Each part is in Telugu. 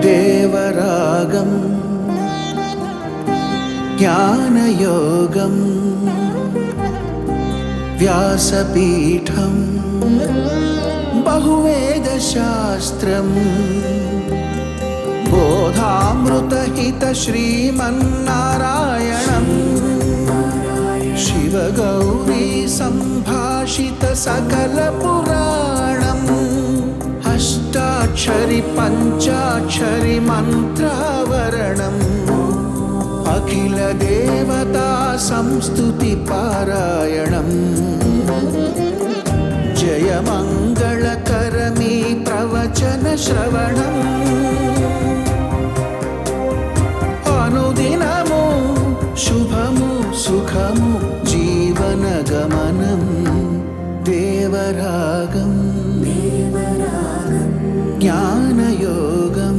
దేవరాగం జ్ఞానయోగం వ్యాసపీఠం బహువేదశాస్త్రం బోధామృతహిత శ్రీమన్నారాయణం శివగౌరీ సంభాషిత సకల పురాణం అష్టాక్షరి పంచాక్షరి మంత్రావరణం అఖిల దేవతా సంస్తుతి పారాయణం జయమంగళకరమీ ప్రవచన శ్రవణం అనుదినము శుభము సుఖము జీవన గమనం దేవరాగం జ్ఞానయోగం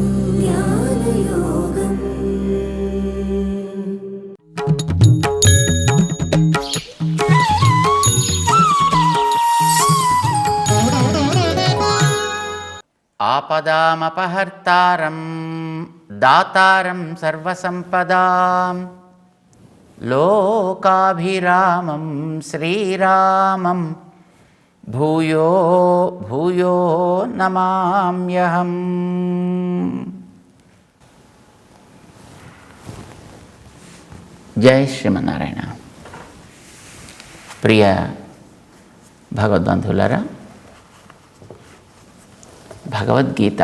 ఆపదామపహర్తారం దాతారం సర్వసంపదాం లోకాభిరామం శ్రీరామం భూయో భూయో నమామ్యహం. జై శ్రీమన్నారాయణ. ప్రియ భగవద్బంధువులారా, భగవద్గీత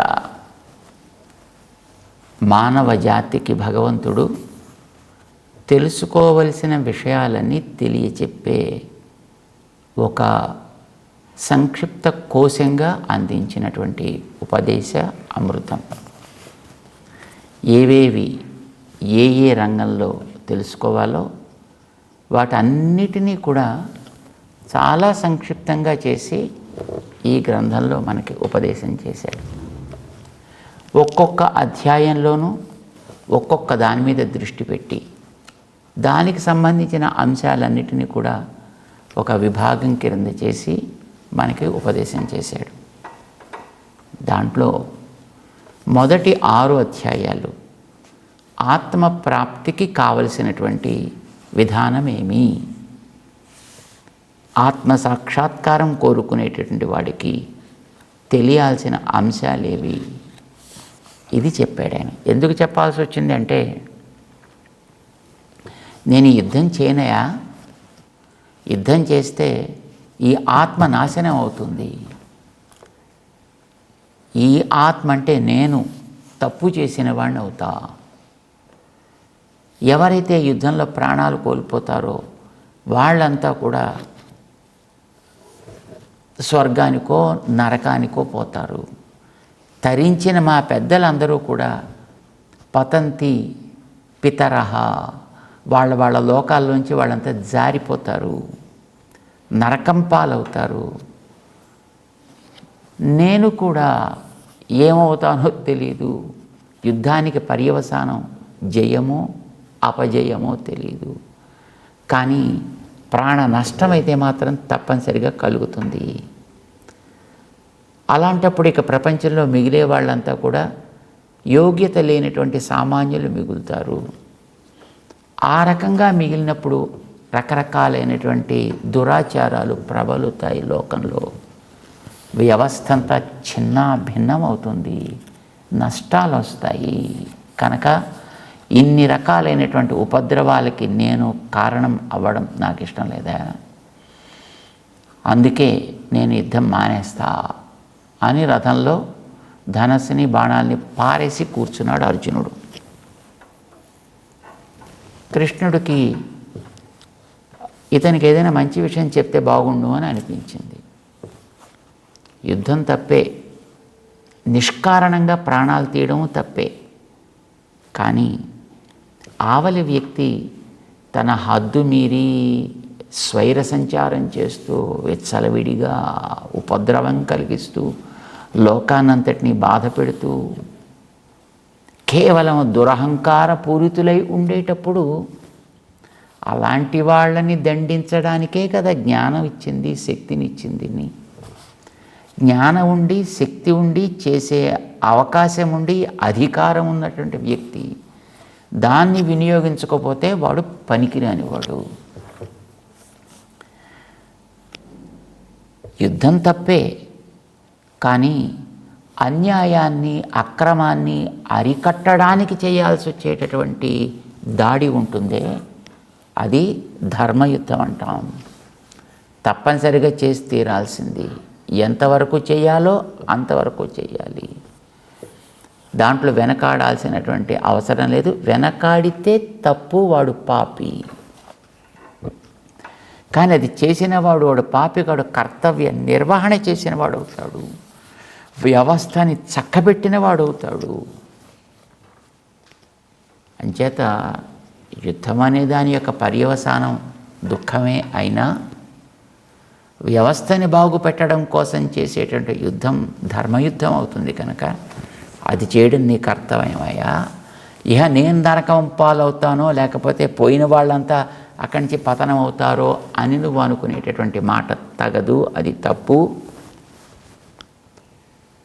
మానవ జాతికి భగవంతుడు తెలుసుకోవలసిన విషయాలన్నీ తెలియచెప్పే ఒక సంక్షిప్త కోశంగా అందించినటువంటి ఉపదేశ అమృతం. ఏవేవి ఏ ఏ రంగంలో తెలుసుకోవాలో వాటన్నిటినీ కూడా చాలా సంక్షిప్తంగా చేసి ఈ గ్రంథంలో మనకి ఉపదేశం చేశాడు. ఒక్కొక్క అధ్యాయంలోనూ ఒక్కొక్క దాని మీద దృష్టి పెట్టి దానికి సంబంధించిన అంశాలన్నిటినీ కూడా ఒక విభాగం కింద చేసి మనకి ఉపదేశం చేశాడు. దాంట్లో మొదటి 6 అధ్యాయాలు ఆత్మ ప్రాప్తికి కావలసినటువంటి విధానమేమి, ఆత్మ సాక్షాత్కారం కోరుకునేటటువంటి వాడికి తెలియాల్సిన అంశాలేవి, ఇది చెప్పాడు ఆయన. ఎందుకు చెప్పాల్సి వచ్చింది అంటే, నేను యుద్ధం చేయనయా, యుద్ధం చేస్తే ఈ ఆత్మ నాశనం అవుతుంది. ఈ ఆత్మ అంటే నేను తప్పు చేసిన వాడిని అవుతా. ఎవరైతే యుద్ధంలో ప్రాణాలు కోల్పోతారో వాళ్ళంతా కూడా స్వర్గానికో నరకానికో పోతారు. తరించిన మా పెద్దలందరూ కూడా పతంతి పితరహ, వాళ్ళ లోకాల్లోంచి వాళ్ళంతా జారిపోతారు, నరకం పాలవుతారు. నేను కూడా ఏమవుతానో తెలీదు. యుద్ధానికి పర్యవసానం జయమో అపజయమో తెలీదు. కానీ ప్రాణ నష్టమైతే మాత్రం తప్పనిసరిగా కలుగుతుంది. అలాంటప్పుడు ఇక ప్రపంచంలో మిగిలే వాళ్ళంతా కూడా యోగ్యత లేనటువంటి సామాన్యులు మిగులుతారు. ఆ రకంగా మిగిలినప్పుడు రకరకాలైనటువంటి దురాచారాలు ప్రబలుతాయి లోకంలో. వ్యవస్థ అంతా చిన్న భిన్నం అవుతుంది, నష్టాలు వస్తాయి. కనుక ఇన్ని రకాలైనటువంటి ఉపద్రవాలకి నేను కారణం అవ్వడం నాకు ఇష్టం లేదా, అందుకే నేను యుద్ధం మానేస్తా అని రథంలో ధనస్సుని బాణాల్ని పారేసి కూర్చున్నాడు అర్జునుడు. కృష్ణుడికి ఇతనికి ఏదైనా మంచి విషయం చెప్తే బాగుండు అని అనిపించింది. యుద్ధం తప్పే, నిష్కారణంగా ప్రాణాలు తీయడం తప్పే. కానీ ఆవలి వ్యక్తి తన హద్దు మీరి స్వైర సంచారం చేస్తూ విచ్చలవిడిగా ఉపద్రవం కలిగిస్తూ లోకాన్నంతటినీ బాధ పెడుతూ కేవలం దురహంకార పూరితులై ఉండేటప్పుడు అలాంటి వాళ్ళని దండించడానికే కదా జ్ఞానం ఇచ్చింది, శక్తినిచ్చింది. జ్ఞానం ఉండి, శక్తి ఉండి, చేసే అవకాశం ఉండి, అధికారం ఉన్నటువంటి వ్యక్తి దాన్ని వినియోగించకపోతే వాడు పనికిరానివాడు. యుద్ధం తప్పే, కానీ అన్యాయాన్ని, అక్రమాన్ని అరికట్టడానికి చేయాల్సి వచ్చేటటువంటి దాడి ఉంటుందే, అది ధర్మయుద్ధం అంటాం. తప్పనిసరిగా చేసి తీరాల్సింది. ఎంతవరకు చేయాలో అంతవరకు చేయాలి. దాంట్లో వెనకాడాల్సినటువంటి అవసరం లేదు. వెనకాడితే తప్పు, వాడు పాపి. కానీ అది చేసిన వాడు పాపిగాడు కర్తవ్య నిర్వహణ చేసిన వాడు అవుతాడు, వ్యవస్థని చక్కబెట్టిన వాడు అవుతాడు. అంచేత యుద్ధం అనే దాని యొక్క పర్యవసానం దుఃఖమే అయినా వ్యవస్థని బాగుపెట్టడం కోసం చేసేటువంటి యుద్ధం ధర్మయుద్ధం అవుతుంది కనుక అది చేయడం నీ కర్తవ్యమయ్యా. ఇహ నేను నరకం పాలవుతానో లేకపోతే పోయిన వాళ్ళంతా అక్కడి నుంచి పతనం అవుతారో అని నువ్వు అనుకునేటటువంటి మాట తగదు, అది తప్పు.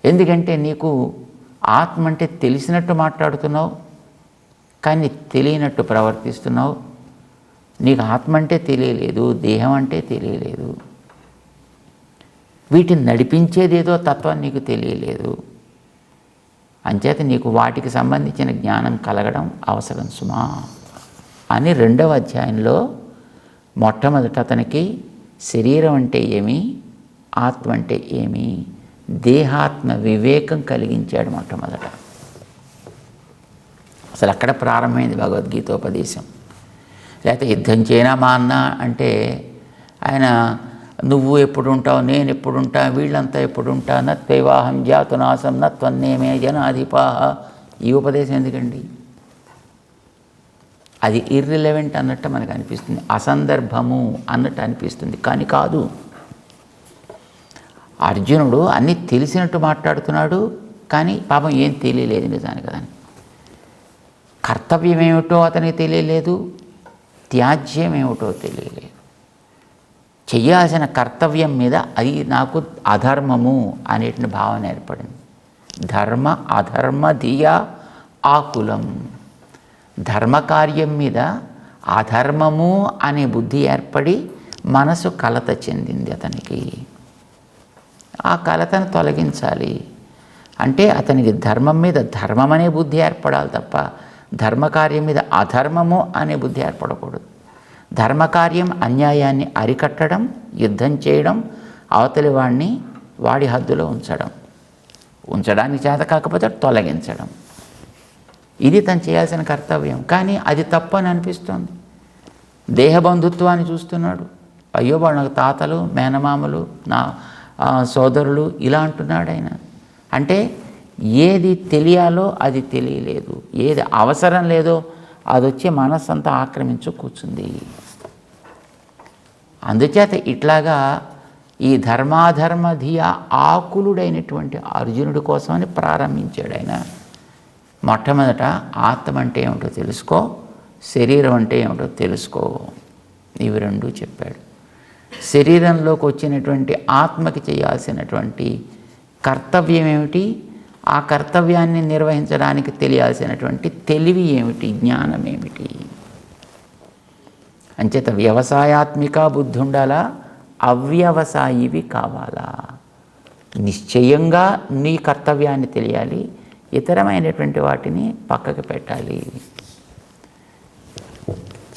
ఎందుకంటే నీకు ఆత్మ అంటే తెలిసినట్టు మాట్లాడుతున్నావు, కానీ తెలియనట్టు ప్రవర్తిస్తున్నావు. నీకు ఆత్మ అంటే తెలియలేదు, దేహం అంటే తెలియలేదు, వీటిని నడిపించేదేదో తత్వం నీకు తెలియలేదు. అంచేత నీకు వాటికి సంబంధించిన జ్ఞానం కలగడం అవసరం సుమా అని 2వ అధ్యాయంలో మొట్టమొదట అతనికి శరీరం అంటే ఏమి, ఆత్మ అంటే ఏమి, దేహాత్మ వివేకం కలిగించాడు మొట్టమొదట. అసలు అక్కడ ప్రారంభమైంది భగవద్గీతోపదేశం. లేకపోతే యుద్ధం చేయనా మా అన్న అంటే ఆయన నువ్వు ఎప్పుడు ఉంటావు, నేను ఎప్పుడు ఉంటా, వీళ్ళంతా ఎప్పుడు ఉంటా, నత్వైవాహం జాతునాశం నత్వన్నేమే జనాధిపా. ఈ ఉపదేశం ఎందుకండి? అది ఇర్రిలవెంట్ అన్నట్టు మనకు అనిపిస్తుంది, అసందర్భము అన్నట్టు అనిపిస్తుంది, కానీ కాదు. అర్జునుడు అన్నీ తెలిసినట్టు మాట్లాడుతున్నాడు, కానీ పాపం ఏం తెలియలేదు నిజానికి. కదా కర్తవ్యం ఏమిటో అతనికి తెలియలేదు, త్యాజ్యం ఏమిటో తెలియలేదు. చెయ్యాల్సిన కర్తవ్యం మీద అది నాకు అధర్మము అనేటువంటి భావన ఏర్పడింది. ధర్మ అధర్మ ధియా ఆకులం. ధర్మకార్యం మీద అధర్మము అనే బుద్ధి ఏర్పడి మనసు కలత చెందింది అతనికి. ఆ కలతను తొలగించాలి అంటే అతనికి ధర్మం మీద ధర్మం అనే బుద్ధి ఏర్పడాలి తప్ప ధర్మకార్యం మీద అధర్మము అనే బుద్ధి ఏర్పడకూడదు. ధర్మకార్యం అన్యాయాన్ని అరికట్టడం, యుద్ధం చేయడం, అవతలి వాడిని వాడి హద్దులో ఉంచడానికి చేత కాకపోతే తొలగించడం, ఇది తను చేయాల్సిన కర్తవ్యం. కానీ అది తప్పు అని అనిపిస్తోంది. దేహబంధుత్వాన్ని చూస్తున్నాడు, అయ్యో వాడు నాకు తాతలు, మేనమామలు, నా సోదరులు ఇలా అంటున్నాడు ఆయన. అంటే ఏది తెలియాలో అది తెలియలేదు, ఏది అవసరం లేదో అది వచ్చి మనస్సంతా ఆక్రమించు కూర్చుంది. అందుచేత ఇట్లాగా ఈ ధర్మాధర్మ ధియ ఆకులుడైనటువంటి అర్జునుడి కోసమని ప్రారంభించాడు ఆయన. మొట్టమొదట ఆత్మ అంటే ఏమిటో తెలుసుకో, శరీరం అంటే ఏమిటో తెలుసుకో, ఇవి రెండు చెప్పాడు. శరీరంలోకి వచ్చినటువంటి ఆత్మకి చేయాల్సినటువంటి కర్తవ్యం ఏమిటి, ఆ కర్తవ్యాన్ని నిర్వహించడానికి తెలియాల్సినటువంటి తెలివి ఏమిటి, జ్ఞానం ఏమిటి. అంచేత వ్యవసాయాత్మిక బుద్ధి ఉండాలా, అవ్యవసాయివి కావాలా. నిశ్చయంగా నీ కర్తవ్యాన్ని తెలియాలి, ఇతరమైనటువంటి వాటిని పక్కకు పెట్టాలి.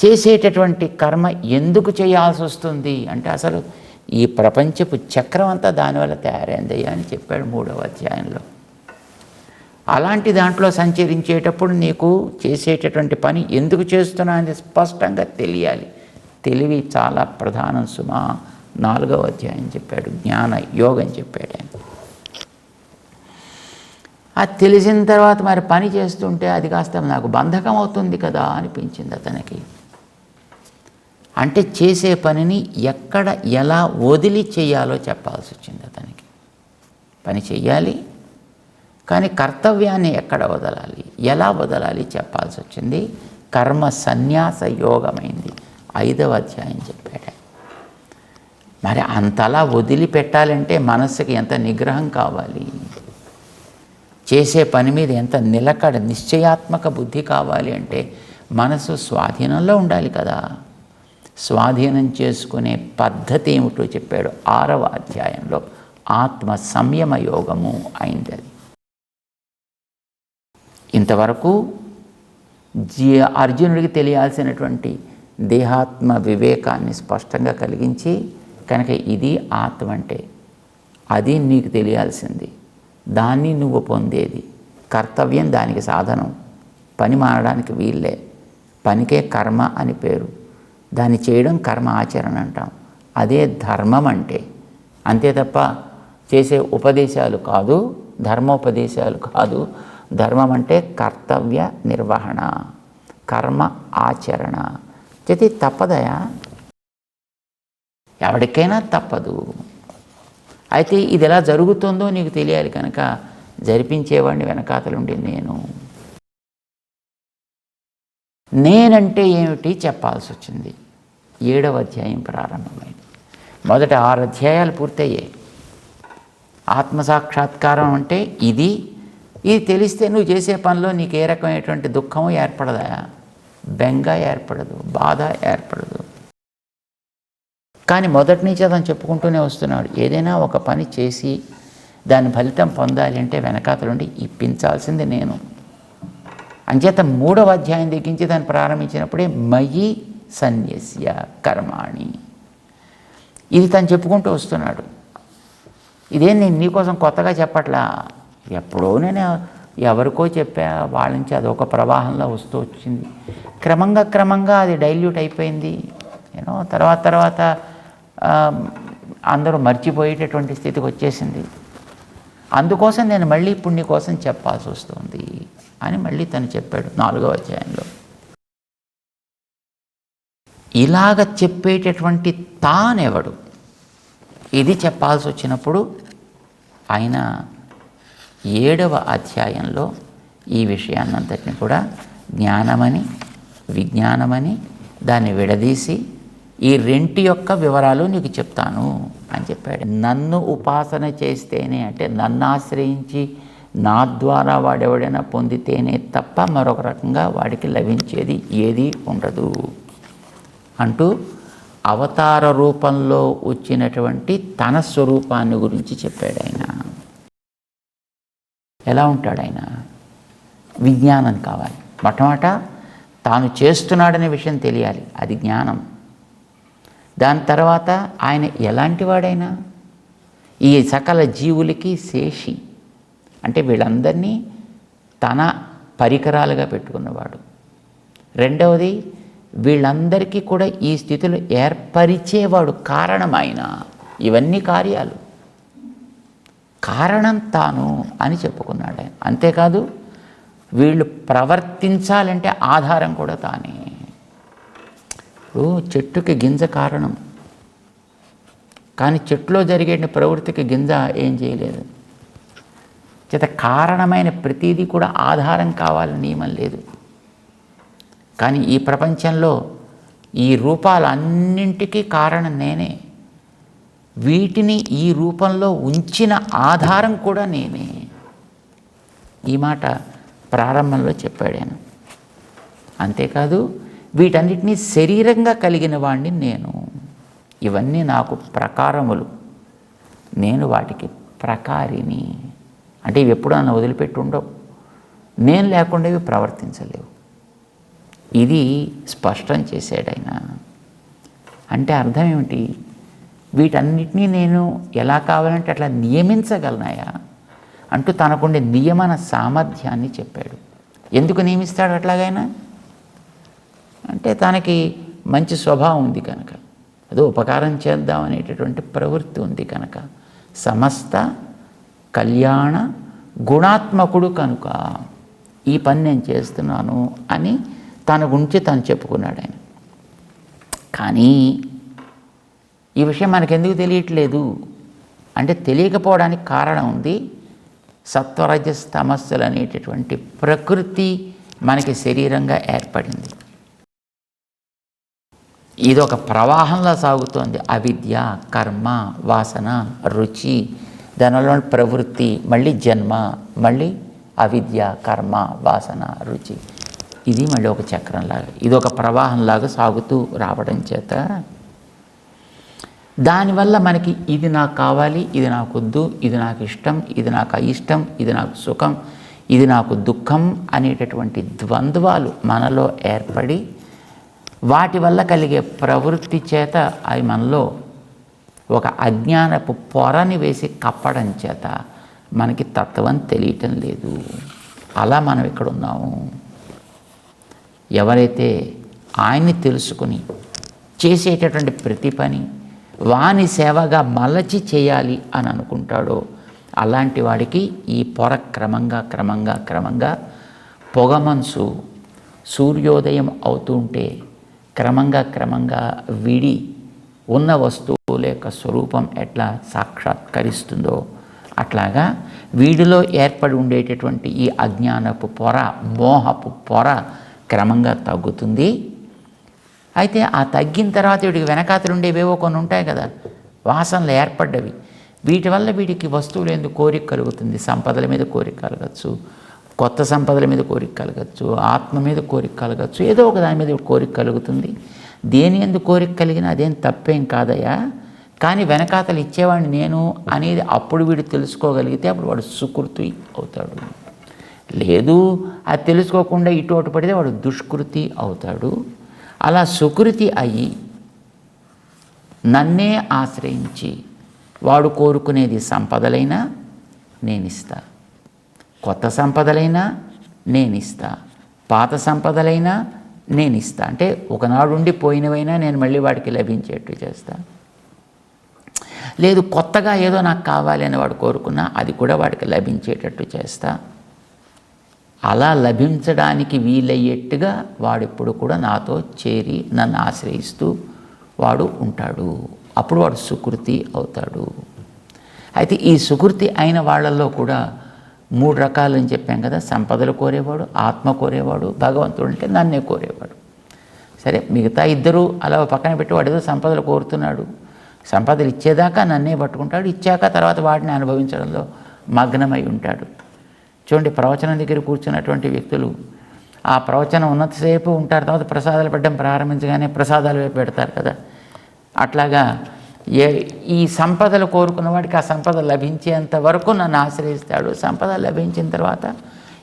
చేసేటటువంటి కర్మ ఎందుకు చేయాల్సి వస్తుంది అంటే అసలు ఈ ప్రపంచపు చక్రం అంతా దానివల్ల తయారైందయ్యా అని చెప్పాడు 3వ అధ్యాయంలో. అలాంటి దాంట్లో సంచరించేటప్పుడు నీకు చేసేటటువంటి పని ఎందుకు చేస్తున్నా అని స్పష్టంగా తెలియాలి. తెలివి చాలా ప్రధానం సుమా. 4వ అధ్యాయం చెప్పాడు, జ్ఞాన యోగం చెప్పాడు ఆయన. అది తెలిసిన తర్వాత మరి పని చేస్తుంటే అది కాస్త నాకు బంధకం అవుతుంది కదా అనిపించింది అతనికి. అంటే చేసే పనిని ఎక్కడ ఎలా వదిలి చేయాలో చెప్పాల్సి వచ్చింది అతనికి. పని చెయ్యాలి, కానీ కర్తవ్యాన్ని ఎక్కడ వదలాలి, ఎలా వదలాలి చెప్పాల్సి వచ్చింది. కర్మ సన్యాస యోగమైంది 5వ అధ్యాయం చెప్పాడు. మరి అంతలా వదిలిపెట్టాలంటే మనస్సుకి ఎంత నిగ్రహం కావాలి, చేసే పని మీద ఎంత నిలకడ నిశ్చయాత్మక బుద్ధి కావాలి అంటే మనసు స్వాధీనంలో ఉండాలి కదా. స్వాధీనం చేసుకునే పద్ధతి ఏమిటో చెప్పాడు 6వ అధ్యాయంలో. ఆత్మ సంయమ యోగము అయింది అది. ఇంతవరకు అర్జునుడికి తెలియాల్సినటువంటి దేహాత్మ వివేకాన్ని స్పష్టంగా కలిగించి, కనుక ఇది ఆత్మ అంటే అది నీకు తెలియాల్సింది, దాన్ని నువ్వు పొందేది, కర్తవ్యం దానికి సాధనం, పని మానడానికి వీళ్ళే, పనికే కర్మ అని పేరు, దాన్ని చేయడం కర్మ ఆచరణ అంటాం. అదే ధర్మం అంటే. అంతే తప్ప చేసే ఉపదేశాలు కాదు, ధర్మోపదేశాలు కాదు. ధర్మం అంటే కర్తవ్య నిర్వహణ, కర్మ ఆచరణ. ఇది తప్పదయా, ఎవరికైనా తప్పదు. అయితే ఇది ఎలా జరుగుతుందో నీకు తెలియాలి కనుక జరిపించేవాడిని వెనకాతలుండి నేనంటే ఏమిటి చెప్పాల్సి వచ్చింది. 7వ అధ్యాయం ప్రారంభమైంది. మొదట 6 అధ్యాయాలు పూర్తయ్యాయి. ఆత్మసాక్షాత్కారం అంటే ఇది తెలిస్తే నువ్వు చేసే పనిలో నీకు ఏ రకమైనటువంటి దుఃఖము ఏర్పడదా, బెంగ ఏర్పడదు, బాధ ఏర్పడదు. కానీ మొదటి నుంచి అతను చెప్పుకుంటూనే వస్తున్నాడు, ఏదైనా ఒక పని చేసి దాని ఫలితం పొందాలి అంటే వెనకాతలుండి ఇప్పించాల్సింది నేను. అంచేత 3వ అధ్యాయం దిగించి దాన్ని ప్రారంభించినప్పుడే మయి సన్యస్య కర్మాణి, ఇది తను చెప్పుకుంటూ వస్తున్నాడు. ఇదేం నేను నీకోసం కొత్తగా చెప్పట్లా, ఎప్పుడో నేను ఎవరికో చెప్పా, వాళ్ళ నుంచి అదొక ప్రవాహంలో వస్తూ వచ్చింది. క్రమంగా అది డైల్యూట్ అయిపోయింది. తర్వాత అందరూ మర్చిపోయేటటువంటి స్థితికి వచ్చేసింది. అందుకోసం నేను మళ్ళీ ఇప్పుడు నీ కోసం చెప్పాల్సి వస్తుంది అని మళ్ళీ తను చెప్పాడు 4వ అధ్యాయంలో. ఇలాగ చెప్పేటటువంటి తానెవడు, ఇది చెప్పాల్సి వచ్చినప్పుడు ఆయన 7వ అధ్యాయంలో ఈ విషయాన్నంతటిని కూడా జ్ఞానమని విజ్ఞానమని దాన్ని విడదీసి ఈ రెంటి యొక్క వివరాలు నీకు చెప్తాను అని చెప్పాడు. నన్ను ఉపాసన చేస్తేనే, అంటే నన్ను ఆశ్రయించి నా ద్వారా వాడెవడైనా పొందితేనే తప్ప మరొక రకంగా వాడికి లభించేది ఏదీ ఉండదు అంటూ అవతార రూపంలో వచ్చినటువంటి తన స్వరూపాన్ని గురించి చెప్పాడు ఆయన. ఎలా ఉంటాడు ఆయన? విజ్ఞానం కావాలి. మొట్టమొదట తాను చేస్తున్నాడనే విషయం తెలియాలి, అది జ్ఞానం. దాని తర్వాత ఆయన ఎలాంటి వాడైనా ఈ సకల జీవులకి శేషి, అంటే వీళ్ళందరినీ తన పరికరాలుగా పెట్టుకున్నవాడు. రెండవది వీళ్ళందరికీ కూడా ఈ స్థితిలో ఏర్పరిచేవాడు, కారణం ఆయన. ఇవన్నీ కార్యాలు కారణం తాను అని చెప్పుకున్నాడు ఆయన. అంతేకాదు వీళ్ళు ప్రవర్తించాలంటే ఆధారం కూడా తానే. ఇప్పుడు చెట్టుకి గింజ కారణం, కానీ చెట్టులో జరిగే ప్రవృత్తికి గింజ ఏం చేయలేదు. చేత కారణమైన ప్రతిదీ కూడా ఆధారం కావాలని నియమం లేదు. కానీ ఈ ప్రపంచంలో ఈ రూపాలన్నింటికీ కారణం నేనే, వీటిని ఈ రూపంలో ఉంచిన ఆధారం కూడా నేనే. ఈ మాట ప్రారంభంలో చెప్పాడు ఆయన. అంతేకాదు వీటన్నిటినీ శరీరంగా కలిగిన వాడిని నేను. ఇవన్నీ నాకు ప్రకారములు, నేను వాటికి ప్రకారిని. అంటే ఇవి ఎప్పుడు నన్ను వదిలిపెట్టి ఉండవు, నేను లేకుండా ఇవి ప్రవర్తించలేవు. ఇది స్పష్టం చేశాడు ఆయన. అంటే అర్థం ఏమిటి? వీటన్నిటినీ నేను ఎలా కావాలంటే అట్లా నియమించగలనాయా అంటూ తనకుండే నియమన సామర్థ్యాన్ని చెప్పాడు. ఎందుకు నియమిస్తాడు అట్లాగైనా అంటే తనకి మంచి స్వభావం ఉంది కనుక, అదో ఉపకారం చేద్దాం అనేటటువంటి ప్రవృత్తి ఉంది కనుక, సమస్త కళ్యాణ గుణాత్మకుడు కనుక ఈ పని నేను చేస్తున్నాను అని తన గురించి తను చెప్పుకున్నాడు ఆయన. కానీ ఈ విషయం మనకెందుకు తెలియట్లేదు అంటే తెలియకపోవడానికి కారణం ఉంది. సత్వరజస్ తమస్సులు అనేటటువంటి ప్రకృతి మనకి శరీరంగా ఏర్పడింది. ఇది ఒక ప్రవాహంలో సాగుతోంది. అవిద్య, కర్మ, వాసన, రుచి, దానివల్ల ప్రవృత్తి, మళ్ళీ జన్మ, మళ్ళీ అవిద్య, కర్మ, వాసన, రుచి. ఇది మళ్ళీ ఒక చక్రంలాగా, ఇది ఒక ప్రవాహంలాగా సాగుతూ రావడం చేత దానివల్ల మనకి ఇది నాకు కావాలి, ఇది నాకు వద్దు, ఇది నాకు ఇష్టం, ఇది నాకు అయిష్టం, ఇది నాకు సుఖం, ఇది నాకు దుఃఖం అనేటటువంటి ద్వంద్వాలు మనలో ఏర్పడి వాటి వల్ల కలిగే ప్రవృత్తి చేత అవి మనలో ఒక అజ్ఞానపు పొరని వేసి కప్పడం చేత మనకి తత్వం తెలియటం లేదు. అలా మనం ఇక్కడ ఉన్నాము. ఎవరైతే ఆయన్ని తెలుసుకుని చేసేటటువంటి ప్రతి పని వాని సేవగా మలచి చేయాలి అని అనుకుంటాడో అలాంటి వాడికి ఈ పొర క్రమంగా పొగమంచు సూర్యోదయం అవుతూ ఉంటే క్రమంగా విడి ఉన్న వస్తువు లేక స్వరూపం ఎట్లా సాక్షాత్కరిస్తుందో అట్లాగా వీడిలో ఏర్పడి ఉండేటటువంటి ఈ అజ్ఞానపు పొర, మోహపు పొర క్రమంగా తగ్గుతుంది. అయితే ఆ తగ్గిన తర్వాత వీడికి వెనకాతలు ఉండేవేవో కొన్ని ఉంటాయి కదా, వాసనలు ఏర్పడ్డవి. వీటి వల్ల వీడికి వస్తువులు ఎందుకు కోరిక కలుగుతుంది. సంపదల మీద కోరిక కలగచ్చు, కొత్త సంపదల మీద కోరిక కలగచ్చు, ఆత్మ మీద కోరిక కలగచ్చు, ఏదో ఒక దాని మీద కోరిక కలుగుతుంది. దేని ఎందుకు కోరిక కలిగినా అదేం తప్పేం కాదయ్యా. కానీ వెనకాతలు ఇచ్చేవాడిని నేను అనేది అప్పుడు వీడు తెలుసుకోగలిగితే అప్పుడు వాడు సుకృతి అవుతాడు. లేదు అది తెలుసుకోకుండా ఇటు పడితే వాడు దుష్కృతి అవుతాడు. అలా సుకృతి అయ్యి నన్నే ఆశ్రయించి వాడు కోరుకునేది సంపదలైనా నేనిస్తా, కొత్త సంపదలైనా నేనిస్తా, పాత సంపదలైనా నేనిస్తా. అంటే ఒకనాడు ఉండి పోయినవైనా నేను మళ్ళీ వాడికి లభించేట్టు చేస్తా. లేదు కొత్తగా ఏదో నాకు కావాలి అని వాడు కోరుకున్నా అది కూడా వాడికి లభించేటట్టు చేస్తా. అలా లభించడానికి వీలయ్యేట్టుగా వాడెప్పుడు కూడా నాతో చేరి నన్ను ఆశ్రయిస్తూ వాడు ఉంటాడు. అప్పుడు వాడు సుకృతి అవుతాడు. అయితే ఈ సుకృతి అయిన వాళ్ళల్లో కూడా 3 రకాలని చెప్పాం కదా. సంపదలు కోరేవాడు, ఆత్మ కోరేవాడు, భగవంతుడు అంటే నన్నే కోరేవాడు. సరే మిగతా ఇద్దరు అలా పక్కన పెట్టి వాడు ఏదో సంపదలు కోరుతున్నాడు. సంపదలు ఇచ్చేదాకా నన్నే పట్టుకుంటాడు, ఇచ్చాక తర్వాత వాటిని అనుభవించడంలో మగ్నమై ఉంటాడు. చూడండి, ప్రవచనం దగ్గర కూర్చున్నటువంటి వ్యక్తులు ఆ ప్రవచనం ఉన్నంతసేపు ఉంటారు, తర్వాత ప్రసాదాలు పెట్టడం ప్రారంభించగానే ప్రసాదాలు వైపు పెడతారు కదా. అట్లాగా ఈ సంపదలు కోరుకున్న వాడికి ఆ సంపద లభించేంత వరకు నన్ను ఆశ్రయిస్తాడు. సంపద లభించిన తర్వాత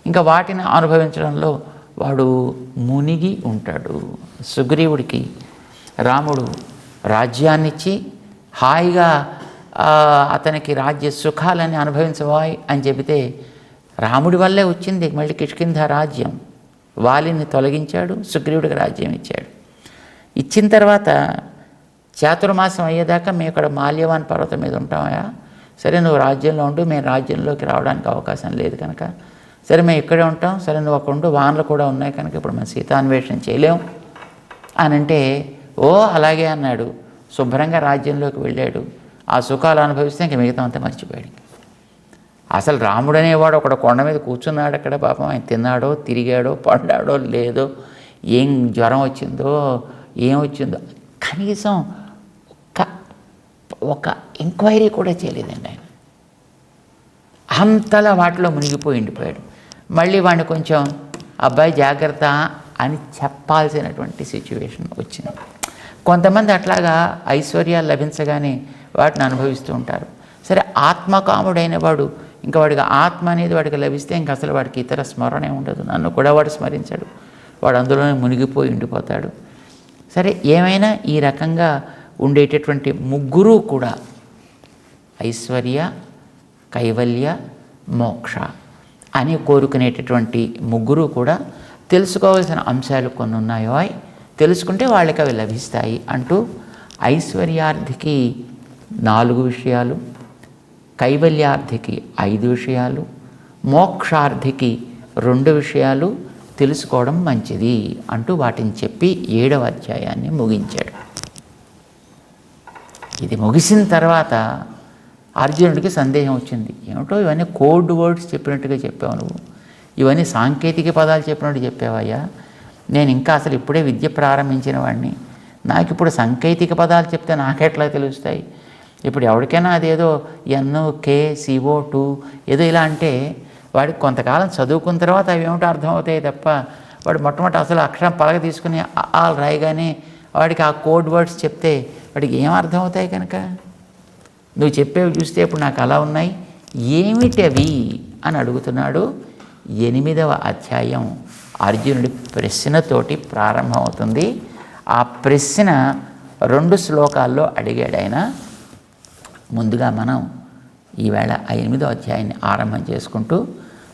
ఇంకా వాటిని అనుభవించడంలో వాడు మునిగి ఉంటాడు. సుగ్రీవుడికి రాముడు రాజ్యాన్నిచ్చి హాయిగా అతనికి రాజ్య సుఖాలని అనుభవించవాయి అని చెబితే రాముడి వల్లే వచ్చింది మళ్ళీ కిష్కింధ రాజ్యం. వాలిని తొలగించాడు, సుగ్రీవుడికి రాజ్యం ఇచ్చాడు. ఇచ్చిన తర్వాత చాతుర్మాసం అయ్యేదాకా మేము ఇక్కడ మాల్యవాన్ పర్వతం మీద ఉంటామయా, సరే నువ్వు రాజ్యంలో ఉండు, మేము రాజ్యంలోకి రావడానికి అవకాశం లేదు కనుక సరే మేము ఇక్కడే ఉంటాం, సరే నువ్వు అక్కడ ఉండు, వానలు కూడా ఉన్నాయి కనుక ఇప్పుడు మేము సీతాన్వేషణ చేయలేం అని అంటే ఓ అలాగే అన్నాడు. శుభ్రంగా రాజ్యంలోకి వెళ్ళాడు. ఆ సుఖాలు అనుభవిస్తే ఇంక మిగతా అంతా మర్చిపోయాడు. అసలు రాముడు అనేవాడు ఒకడు కొండ మీద కూర్చున్నాడు అక్కడ. పాపం ఆయన తిన్నాడో తిరిగాడో పడ్డాడో లేదో, ఏం జ్వరం వచ్చిందో ఏం వచ్చిందో కనీసం ఒక ఎంక్వైరీ కూడా చేయలేదండి ఆయన. అంతలా వాటిలో మునిగిపోయి ఉండిపోయాడు. మళ్ళీ వాడిని కొంచెం అబ్బాయి జాగ్రత్త అని చెప్పాల్సినటువంటి సిచ్యువేషన్ వచ్చింది. కొంతమంది అట్లాగా ఐశ్వర్యాలు లభించగానే వాటిని అనుభవిస్తూ ఉంటారు. సరే ఆత్మకాముడైన వాడు ఇంకా వాడికి ఆత్మ అనేది వాడికి లభిస్తే ఇంక అసలు వాడికి ఇతర స్మరణే ఉండదు. నన్ను కూడా వాడు స్మరించాడు, వాడు అందులోనే మునిగిపోయి ఉండిపోతాడు. సరే ఏమైనా ఈ రకంగా ఉండేటటువంటి ముగ్గురు కూడా ఐశ్వర్య, కైవల్య, మోక్ష అని కోరుకునేటటువంటి ముగ్గురు కూడా తెలుసుకోవాల్సిన అంశాలు కొన్ని ఉన్నాయో తెలుసుకుంటే వాళ్ళకి అవి లభిస్తాయి అంటూ ఐశ్వర్యార్థికి 4 విషయాలు, కైవల్యార్థికి 5 విషయాలు, మోక్షార్థికి 2 విషయాలు తెలుసుకోవడం మంచిది అంటూ వాటిని చెప్పి 7వ అధ్యాయాన్ని ముగించాడు. ఇది ముగిసిన తర్వాత అర్జునుడికి సందేహం వచ్చింది. ఏమిటో ఇవన్నీ కోడ్ వర్డ్స్ చెప్పినట్టుగా చెప్పావు నువ్వు, ఇవన్నీ సాంకేతిక పదాలు చెప్పినట్టు చెప్పావయ్యా, నేను ఇంకా అసలు ఇప్పుడే విద్య ప్రారంభించిన వాడిని, నాకు ఇప్పుడు సాంకేతిక పదాలు చెప్తే నాకెట్లా తెలుస్తాయి? ఇప్పుడు ఎవరికైనా అదేదో NaCO2 ఏదో ఇలా అంటే వాడికి కొంతకాలం చదువుకున్న తర్వాత అవి ఏమిటో అర్థమవుతాయి తప్ప వాడు మొట్టమొదటి అసలు అక్షరం పలక తీసుకుని ఆల్ రాయగానే వాడికి ఆ కోడ్ వర్డ్స్ చెప్తే వాడికి ఏం అర్థమవుతాయి కనుక? నువ్వు చెప్పేవి చూస్తే ఇప్పుడు నాకు అలా ఉన్నాయి, ఏమిటవి అని అడుగుతున్నాడు. 8వ అధ్యాయం అర్జునుడి ప్రశ్నతోటి ప్రారంభమవుతుంది. ఆ ప్రశ్న 2 శ్లోకాల్లో అడిగాడు ఆయన. ముందుగా మనం ఈవేళ 8వ అధ్యాయాన్ని ఆరంభం చేసుకుంటూ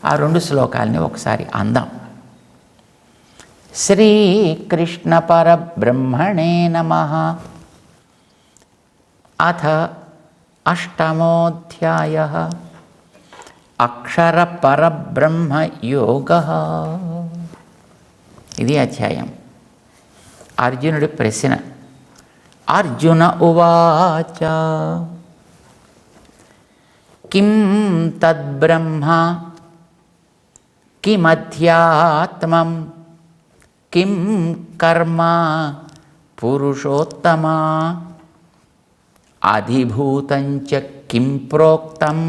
ఆ 2 శ్లోకాలని ఒకసారి అందాం. శ్రీకృష్ణ పరబ్రహ్మణే నమః. అథ 8మోऽధ్యాయః అక్షర పరబ్రహ్మ యోగః. ఇది అధ్యాయం. అర్జునుడి ప్రశ్న. అర్జున ఉవాచ కిం తద్బ్రహ్మ కిమధ్యాత్మం కిం కర్మ పురుషోత్తమా అధిభూతంచ కిం ప్రోక్తం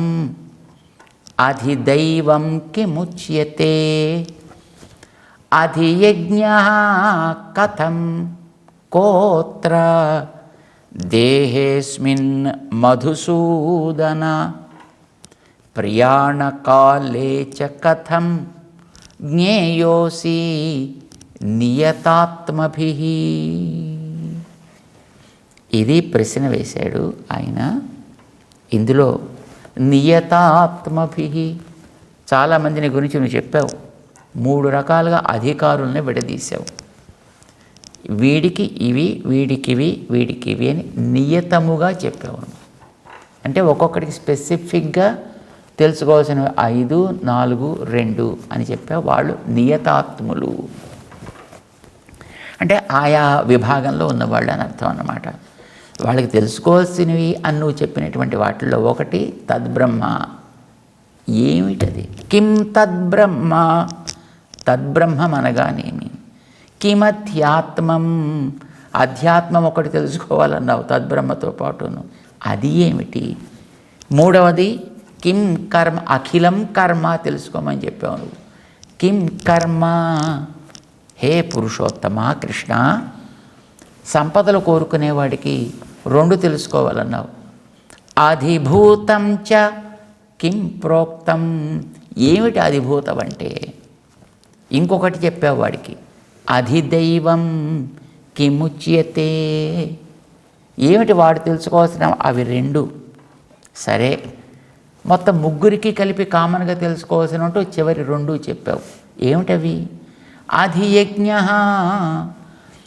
అధిదైవం కిముచ్యతే అధియజ్ఞః కథం కోత్ర దేహేస్మిన్ మధుసూదన ప్రయాణకాలే చ కథం జ్ఞేయోసి నియతాత్మభిః. ఇది ప్రశ్న వేశాడు ఆయన. ఇందులో నియతాత్మభిః చాలామందిని గురించి నువ్వు చెప్పావు. 3 రకాలుగా అధికారుల్ని విడదీశావు. వీడికి ఇవి, వీడికివి, వీడికివి అని నియతముగా చెప్పావు. అంటే ఒక్కొక్కడికి స్పెసిఫిక్గా తెలుసుకోవాల్సినవి 5, 4, 2 అని చెప్పావు. వాళ్ళు నియతాత్ములు అంటే ఆయా విభాగంలో ఉన్నవాళ్ళు అని అర్థం అన్నమాట. వాళ్ళకి తెలుసుకోవాల్సినవి అని నువ్వు చెప్పినటువంటి వాటిల్లో ఒకటి తద్బ్రహ్మ. ఏమిటది? కిం తద్బ్రహ్మ. తద్బ్రహ్మం అనగానేమి? కిమధ్యాత్మం. అధ్యాత్మం ఒకటి తెలుసుకోవాలన్నావు తద్బ్రహ్మతో పాటును. అది ఏమిటి? 3వది కిం కర్మ. అఖిలం కర్మ తెలుసుకోమని చెప్పావు నువ్వు. కిం కర్మ. హే పురుషోత్తమ కృష్ణ, సంపదలు కోరుకునేవాడికి 2 తెలుసుకోవాలన్నావు. అధిభూతం చ కిం ప్రోక్తం. ఏమిటి అధిభూతం అంటే? ఇంకొకటి చెప్పావు వాడికి. అధిదైవం కిముచ్యతే. ఏమిటి వాడు తెలుసుకోవాల్సిన? అవి 2. సరే, మొత్తం 3కి కలిపి కామన్గా తెలుసుకోవాల్సినట్టు చివరి 2 చెప్పావు. ఏమిటవి? అధియజ్ఞ.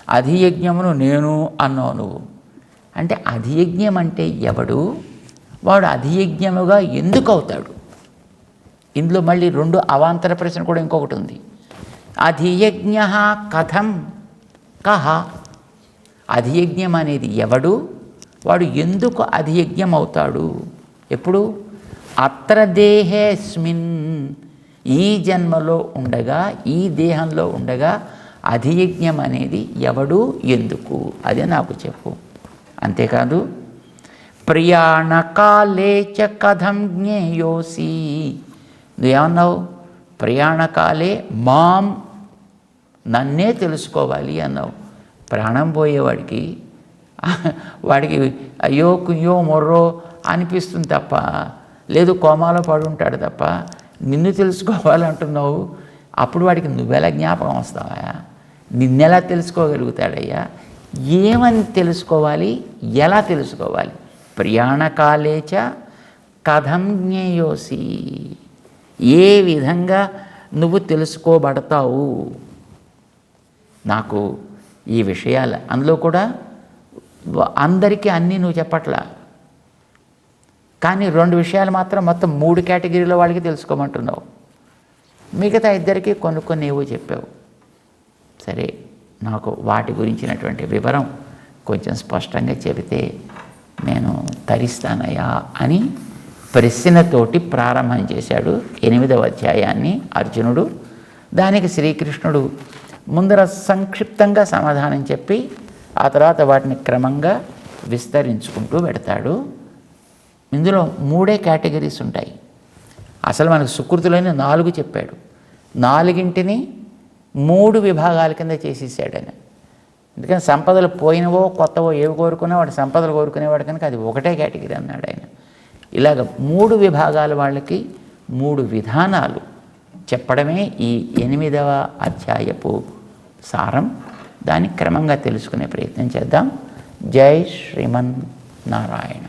అధియజ్ఞమును నేను అన్నావు నువ్వు. అంటే అధియజ్ఞం అంటే ఎవడు? వాడు అధియజ్ఞముగా ఎందుకు అవుతాడు? ఇందులో మళ్ళీ 2 అవాంతర ప్రశ్న కూడా ఇంకొకటి ఉంది. అధియజ్ఞ కథం కహ. అధియజ్ఞం అనేది ఎవడు? వాడు ఎందుకు అధియజ్ఞం అవుతాడు? ఎప్పుడు? అత్ర దేహేస్మిన్. ఈ జన్మలో ఉండగా, ఈ దేహంలో ఉండగా అధియజ్ఞం అనేది ఎవడు, ఎందుకు, అదే నాకు చెప్పు. అంతేకాదు ప్రయాణకాలే చ కథం జ్ఞేయోసి. నువ్వేమన్నావు? ప్రయాణకాలే మాం, నన్నే తెలుసుకోవాలి అన్నావు. ప్రాణం పోయేవాడికి వాడికి అయ్యో కుయ్యో మొర్రో అనిపిస్తుంది తప్ప, లేదు కోమాలో పడుంటాడు తప్ప నిన్ను తెలుసుకోవాలంటున్నావు. అప్పుడు వాడికి నువ్వెలా జ్ఞాపకం వస్తావా? నిన్నెలా తెలుసుకోగలుగుతాడయ్యా? ఏమని తెలుసుకోవాలి? ఎలా తెలుసుకోవాలి? ప్రయాణకాలేచ కథం జ్ఞేయోసి. ఏ విధంగా నువ్వు తెలుసుకోబడతావు? నాకు ఈ విషయాలు అందులో కూడా అందరికీ అన్నీ నువ్వు చెప్పట్లా, కానీ 2 విషయాలు మాత్రం మొత్తం 3 కేటగిరీల వాళ్ళకి తెలుసుకోమంటున్నావు. మిగతా 2కి కొన్ని ఏవో చెప్పావు. సరే, నాకు వాటి గురించినటువంటి వివరం కొంచెం స్పష్టంగా చెబితే నేను తరిస్తానయ్యా అని ప్రశ్నతోటి ప్రారంభం చేశాడు 8వ అధ్యాయాన్ని అర్జునుడు. దానికి శ్రీకృష్ణుడు ముందర సంక్షిప్తంగా సమాధానం చెప్పి ఆ తర్వాత వాటిని క్రమంగా విస్తరించుకుంటూ పెడతాడు. ఇందులో 3 కేటగిరీస్ ఉంటాయి. అసలు మనకు సుకృతిలోనే 4 చెప్పాడు. 4ంటిని 3 విభాగాల కింద చేసేసాడు ఆయన. ఎందుకని సంపదలు పోయినవో కొత్తవో ఏవి కోరుకున్నా వాడు సంపదలు కోరుకునేవాడు కనుక అది ఒకటే కేటగిరీ అన్నాడు ఆయన. ఇలాగ 3 విభాగాల వాళ్ళకి 3 విధానాలు చెప్పడమే ఈ 8వ అధ్యాయపు సారం. దాన్ని క్రమంగా తెలుసుకునే ప్రయత్నం చేద్దాం. జై శ్రీమన్ నారాయణ.